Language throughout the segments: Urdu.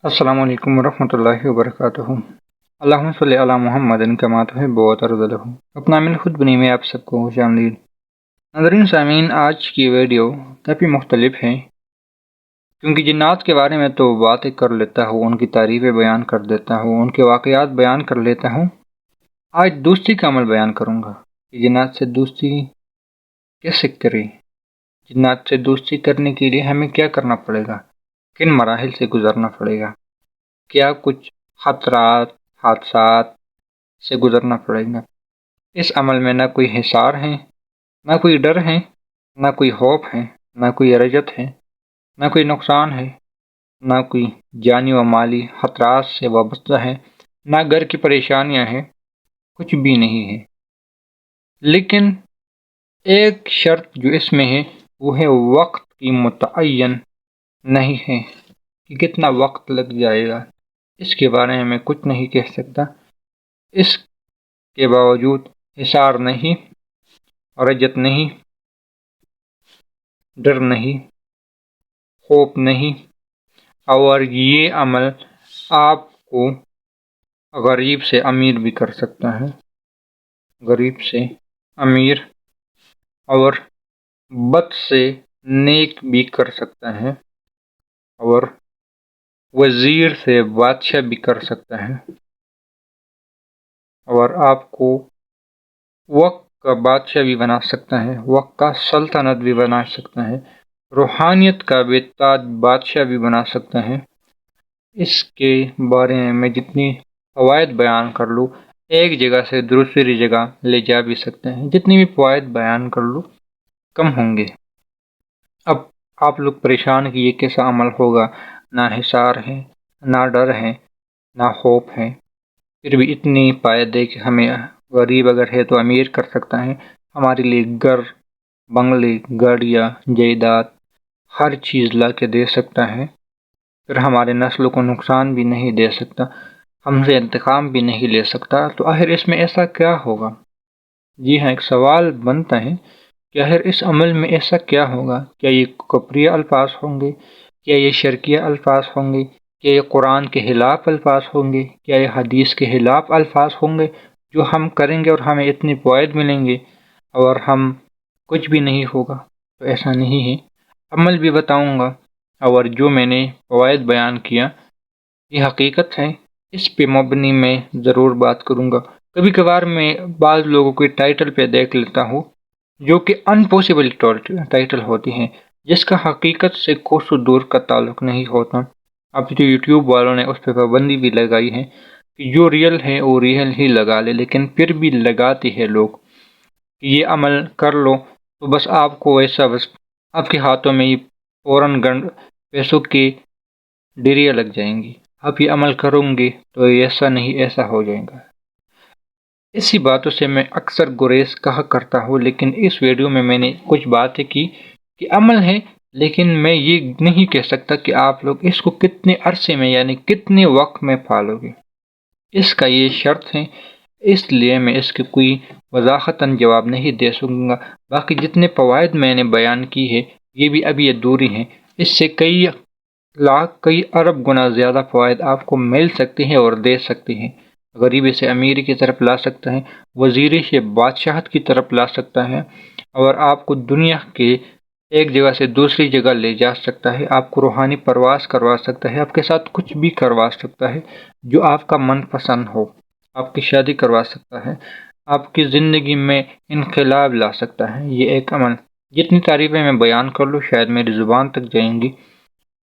السلام علیکم ورحمۃ اللہ وبرکاتہ۔ اللہم صلی علی محمد کما تحب و ترضى۔ اپنا عمل خود بنی میں آپ سب کو خوش آمدید۔ ناظرین سامعین، آج کی ویڈیو کافی مختلف ہے کیونکہ جنات کے بارے میں تو باتیں کر لیتا ہوں، ان کی تعریفیں بیان کر دیتا ہوں، ان کے واقعات بیان کر لیتا ہوں۔ آج دوستی کا عمل بیان کروں گا کہ جنات سے دوستی کیسے کریں، جنات سے دوستی کرنے کے لیے ہمیں کیا کرنا پڑے گا، کن مراحل سے گزرنا پڑے گا، کیا کچھ خطرات حادثات سے گزرنا پڑے گا۔ اس عمل میں نہ کوئی حصار ہے، نہ کوئی ڈر ہے، نہ کوئی خوف ہے، نہ کوئی رجت ہے، نہ کوئی نقصان ہے، نہ کوئی جانی و مالی خطرات سے وابستہ ہے، نہ گھر کی پریشانیاں ہیں، کچھ بھی نہیں ہے۔ لیکن ایک شرط جو اس میں ہے وہ ہے وقت کی متعین نہیں ہے کہ کتنا وقت لگ جائے گا، اس کے بارے میں کچھ نہیں کہہ سکتا۔ اس کے باوجود حصار نہیں، رجت نہیں، ڈر نہیں، خوف نہیں، اور یہ عمل آپ کو غریب سے امیر بھی کر سکتا ہے، غریب سے امیر اور بد سے نیک بھی کر سکتا ہے، اور وزیر سے بادشاہ بھی کر سکتا ہے، اور آپ کو وقت کا بادشاہ بھی بنا سکتا ہے، وقت کا سلطنت بھی بنا سکتا ہے، روحانیت کا بے تاج بادشاہ بھی بنا سکتا ہے۔ اس کے بارے میں جتنی فوائد بیان کر لوں، ایک جگہ سے دوسری جگہ لے جا بھی سکتے ہیں، جتنی بھی فوائد بیان کر لوں کم ہوں گے۔ اب آپ لوگ پریشان کہ یہ کیسا عمل ہوگا، نہ حصار ہے، نہ ڈر ہے، نہ خوف ہے، پھر بھی اتنی پائے دے کہ ہمیں غریب اگر ہے تو امیر کر سکتا ہے، ہمارے لیے گھر بنگلے گاڑیاں جائیداد ہر چیز لا کے دے سکتا ہے، پھر ہمارے نسلوں کو نقصان بھی نہیں دے سکتا، ہم سے انتقام بھی نہیں لے سکتا، تو آخر اس میں ایسا کیا ہوگا؟ جی ہاں، ایک سوال بنتا ہے کہ آخر اس عمل میں ایسا کیا ہوگا؟ کیا یہ کفریہ الفاظ ہوں گے؟ کیا یہ شرکیہ الفاظ ہوں گے؟ کیا یہ قرآن کے خلاف الفاظ ہوں گے؟ کیا یہ حدیث کے خلاف الفاظ ہوں گے جو ہم کریں گے اور ہمیں اتنے فوائد ملیں گے اور ہم کچھ بھی نہیں ہوگا؟ تو ایسا نہیں ہے، عمل بھی بتاؤں گا، اور جو میں نے فوائد بیان کیا یہ حقیقت ہے، اس پہ مبنی میں ضرور بات کروں گا۔ کبھی کبھار میں بعض لوگوں کے ٹائٹل پہ دیکھ لیتا ہوں جو کہ انپوسیبل ٹائٹل ہوتی ہیں، جس کا حقیقت سے کوسوں دور کا تعلق نہیں ہوتا۔ اب جو یوٹیوب والوں نے اس پہ پابندی بھی لگائی ہے کہ جو ریئل ہے وہ ریئل ہی لگا لے، لیکن پھر بھی لگاتے ہیں لوگ کہ یہ عمل کر لو تو بس آپ کو ایسا، بس آپ کے ہاتھوں میں یہ فوراً پیسوں کے ڈیریا لگ جائیں گی، آپ یہ عمل کروں گے تو ایسا نہیں ایسا ہو جائے گا۔ اسی باتوں سے میں اکثر گریز کہا کرتا ہوں، لیکن اس ویڈیو میں نے کچھ باتیں کی کہ عمل ہے، لیکن میں یہ نہیں کہہ سکتا کہ آپ لوگ اس کو کتنے عرصے میں یعنی کتنے وقت میں پالو گے، اس کا یہ شرط ہے، اس لیے میں اس کی کوئی وضاحتاً جواب نہیں دے سکوں گا۔ باقی جتنے فوائد میں نے بیان کی ہے یہ بھی ابھی ادھوری ہیں، اس سے کئی لاکھ کئی ارب گنا زیادہ فوائد آپ کو مل سکتے ہیں اور دے سکتے ہیں۔ غریبی سے امیری کی طرف لا سکتا ہے، وزیری سے بادشاہت کی طرف لا سکتا ہے، اور آپ کو دنیا کے ایک جگہ سے دوسری جگہ لے جا سکتا ہے، آپ کو روحانی پرواز کروا سکتا ہے، آپ کے ساتھ کچھ بھی کروا سکتا ہے جو آپ کا من پسند ہو، آپ کی شادی کروا سکتا ہے، آپ کی زندگی میں انقلاب لا سکتا ہے یہ ایک عمل۔ جتنی تعریفیں میں بیان کر لوں شاید میری زبان تک جائیں گی،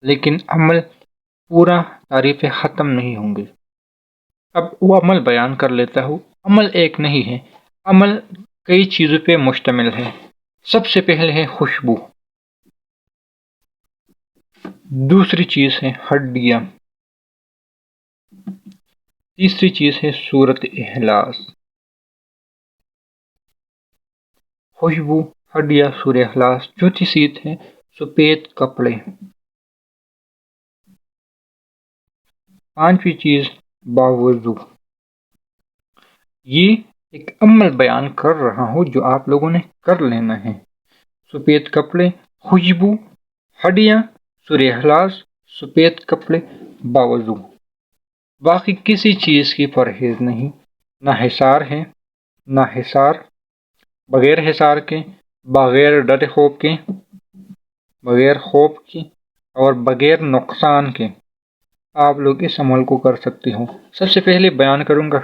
لیکن عمل پورا تعریفیں ختم نہیں ہوں گی۔ اب وہ عمل بیان کر لیتا ہوں۔ عمل ایک نہیں ہے، عمل کئی چیزوں پہ مشتمل ہے۔ سب سے پہلے ہے خوشبو، دوسری چیز ہے ہڈیاں، تیسری چیز ہے صورت اخلاص۔ خوشبو، ہڈیاں، صورت اخلاص، چوتھی چیز ہے سفید کپڑے، پانچویں چیز باوضو۔ یہ ایک عمل بیان کر رہا ہوں جو آپ لوگوں نے کر لینا ہے۔ سفید کپڑے، خوشبو، ہڈیاں، سورہ اخلاص، سفید کپڑے، باوضو، باقی کسی چیز کی پرہیز نہیں، نہ حصار ہے، نہ حصار، بغیر حصار کے، بغیر ڈر خوف کے، بغیر خوف کی اور بغیر نقصان کے آپ لوگ اس عمل کو کر سکتے ہو۔ سب سے پہلے بیان کروں گا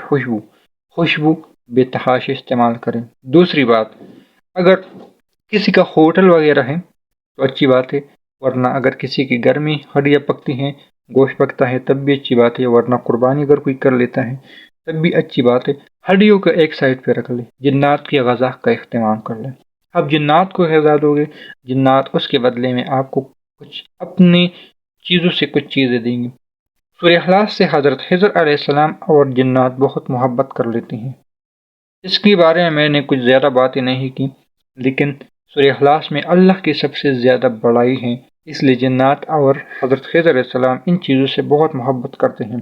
خوشبو بے تحاشا استعمال کریں۔ دوسری بات، اگر کسی کا ہوٹل وغیرہ ہے تو اچھی بات ہے، ورنہ اگر کسی کے گھر میں ہڈیاں پکتی ہیں، گوشت پکتا ہے تب بھی اچھی بات ہے، ورنہ قربانی اگر کوئی کر لیتا ہے تب بھی اچھی بات ہے۔ ہڈیوں کو ایک سائڈ پہ رکھ لے، جنات کی غذا کا اہتمام کر لیں۔ اب جنات کو غذا دو گے، جنات اس کے بدلے میں آپ کو کچھ اپنی چیزوں سے کچھ چیزیں دیں گے۔ سورہ اخلاص سے حضرت خضر علیہ السلام اور جنات بہت محبت کر لیتے ہیں۔ اس کے بارے میں نے کچھ زیادہ باتیں نہیں کی، لیکن سورہ اخلاص میں اللہ کی سب سے زیادہ بڑائی ہے، اس لیے جنات اور حضرت خضر علیہ السلام ان چیزوں سے بہت محبت کرتے ہیں۔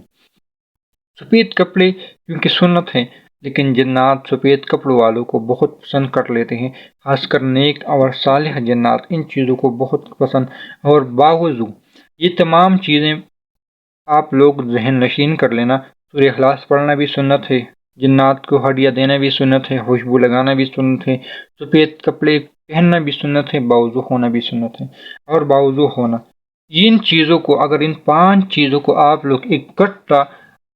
سفید کپڑے کیونکہ سنت ہیں، لیکن جنات سفید کپڑوں والوں کو بہت پسند کر لیتے ہیں، خاص کر نیک اور صالح جنات ان چیزوں کو بہت پسند۔ اور باوضو یہ تمام چیزیں آپ لوگ ذہن نشین کر لینا۔ سورہ اخلاص پڑھنا بھی سنت ہے، جنات کو ہڈیاں دینا بھی سنت ہے، خوشبو لگانا بھی سنت ہے، سفید کپڑے پہننا بھی سنت ہے، باوضو ہونا بھی سنت ہے۔ اور باوضو ہونا، ان چیزوں کو اگر ان 5 چیزوں کو آپ لوگ اکٹھا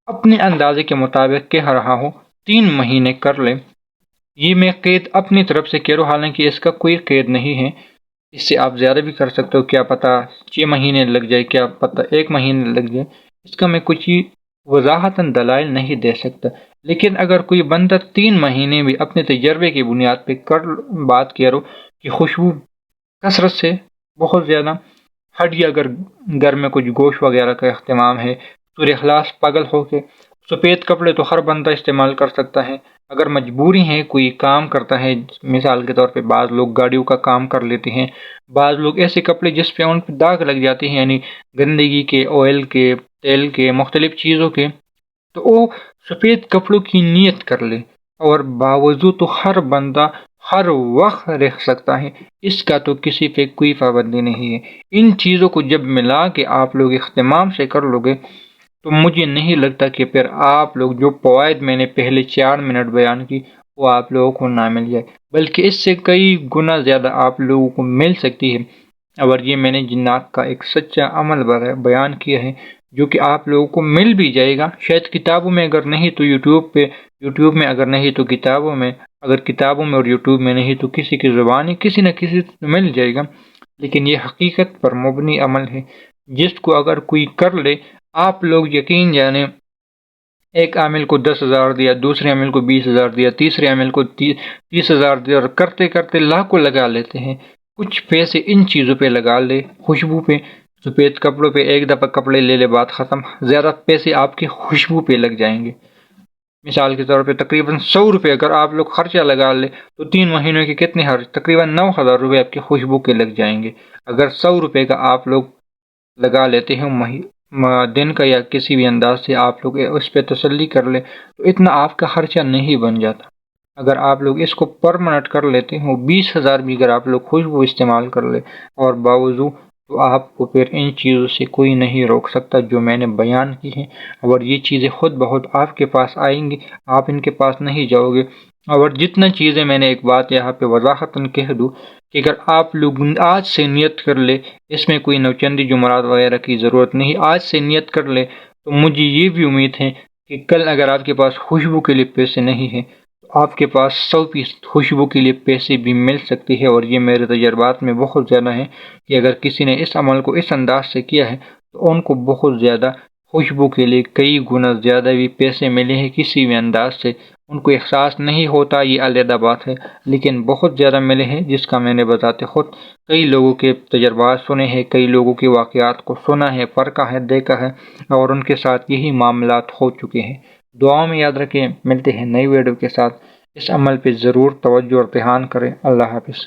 اپنے اندازے کے مطابق کہہ رہا ہوں 3 مہینے کر لیں۔ یہ میں قید اپنی طرف سے کہہ رہا ہوں، حالانکہ اس کا کوئی قید نہیں ہے، اس سے آپ زیادہ بھی کر سکتے ہو، کیا پتہ 6 مہینے لگ جائے، کیا پتہ 1 مہینے لگ جائے، اس کا میں کچھ ہی وضاحتاً دلائل نہیں دے سکتا۔ لیکن اگر کوئی بندہ 3 مہینے بھی اپنے تجربے کی بنیاد پہ بات کرو کہ خوشبو کثرت سے بہت زیادہ، ہڈی اگر گھر میں کچھ گوشت وغیرہ کا اہتمام ہے، سورہ اخلاص پاگل ہو کے، سفید کپڑے تو ہر بندہ استعمال کر سکتا ہے۔ اگر مجبوری ہے، کوئی کام کرتا ہے، مثال کے طور پہ بعض لوگ گاڑیوں کا کام کر لیتے ہیں، بعض لوگ ایسے کپڑے جس پہ ان پہ داغ لگ جاتے ہیں، یعنی گندگی کے، آئل کے، تیل کے، مختلف چیزوں کے، تو وہ سفید کپڑوں کی نیت کر لے۔ اور باوضو تو ہر بندہ ہر وقت رہ سکتا ہے، اس کا تو کسی پہ کوئی پابندی نہیں ہے۔ ان چیزوں کو جب ملا کے آپ لوگ اہتمام سے کر لو گے تو مجھے نہیں لگتا کہ پھر آپ لوگ جو فوائد میں نے پہلے 4 منٹ بیان کی وہ آپ لوگوں کو نہ مل جائے، بلکہ اس سے کئی گنا زیادہ آپ لوگوں کو مل سکتی ہے۔ اور یہ میں نے جنات کا ایک سچا عمل بیان کیا ہے جو کہ آپ لوگوں کو مل بھی جائے گا، شاید کتابوں میں اگر نہیں تو یوٹیوب میں، اگر نہیں تو کتابوں میں، اگر کتابوں میں اور یوٹیوب میں نہیں تو کسی کی زبانی کسی نہ کسی سے مل جائے گا۔ لیکن یہ حقیقت پر مبنی عمل ہے، جس کو اگر کوئی کر لے، آپ لوگ یقین جانیں، ایک عامل کو 10,000 دیا، دوسرے عامل کو 20,000 دیا، تیسرے عامل کو 30,000 دیا، اور کرتے کرتے لاکھوں لگا لیتے ہیں۔ کچھ پیسے ان چیزوں پہ لگا لے، خوشبو پہ، سفید کپڑوں پہ ایک دفعہ کپڑے لے لے، بات ختم۔ زیادہ پیسے آپ کی خوشبو پہ لگ جائیں گے۔ مثال کے طور پہ تقریباً 100 روپے اگر آپ لوگ خرچہ لگا لے تو 3 مہینوں کے کتنے تقریباً 9,000 روپے آپ کی خوشبو کے لگ جائیں گے۔ اگر 100 روپے کا آپ لوگ لگا لیتے ہیں دن کا یا کسی بھی انداز سے آپ لوگ اس پہ تسلی کر لیں تو اتنا آپ کا خرچہ نہیں بن جاتا۔ اگر آپ لوگ اس کو پرمنٹ کر لیتے ہیں، 20,000 بھی اگر آپ لوگ خوشبو استعمال کر لے اور باوضو، تو آپ کو پھر ان چیزوں سے کوئی نہیں روک سکتا جو میں نے بیان کی ہیں، اور یہ چیزیں خود بخود آپ کے پاس آئیں گی، آپ ان کے پاس نہیں جاؤ گے۔ اور جتنا چیزیں میں نے ایک بات یہاں پہ وضاحتاً کہہ دوں کہ اگر آپ لوگ آج سے نیت کر لے، اس میں کوئی نوچندی جمعرات وغیرہ کی ضرورت نہیں، آج سے نیت کر لے تو مجھے یہ بھی امید ہے کہ کل اگر آپ کے پاس خوشبو کے لیے پیسے نہیں ہیں تو آپ کے پاس 100% خوشبو کے لیے پیسے بھی مل سکتی ہے۔ اور یہ میرے تجربات میں بہت زیادہ ہے کہ اگر کسی نے اس عمل کو اس انداز سے کیا ہے تو ان کو بہت زیادہ خوشبو کے لیے کئی گنا زیادہ بھی پیسے ملے ہیں، کسی بھی انداز سے ان کو احساس نہیں ہوتا، یہ علیحدہ بات ہے، لیکن بہت زیادہ ملے ہیں، جس کا میں نے بذات خود کئی لوگوں کے تجربات سنے ہیں، کئی لوگوں کے واقعات کو سنا ہے، پرکھا ہے، دیکھا ہے، اور ان کے ساتھ یہی معاملات ہو چکے ہیں۔ دعاؤں میں یاد رکھیں، ملتے ہیں نئی ویڈیو کے ساتھ، اس عمل پہ ضرور توجہ اور دھیان کریں۔ اللہ حافظ۔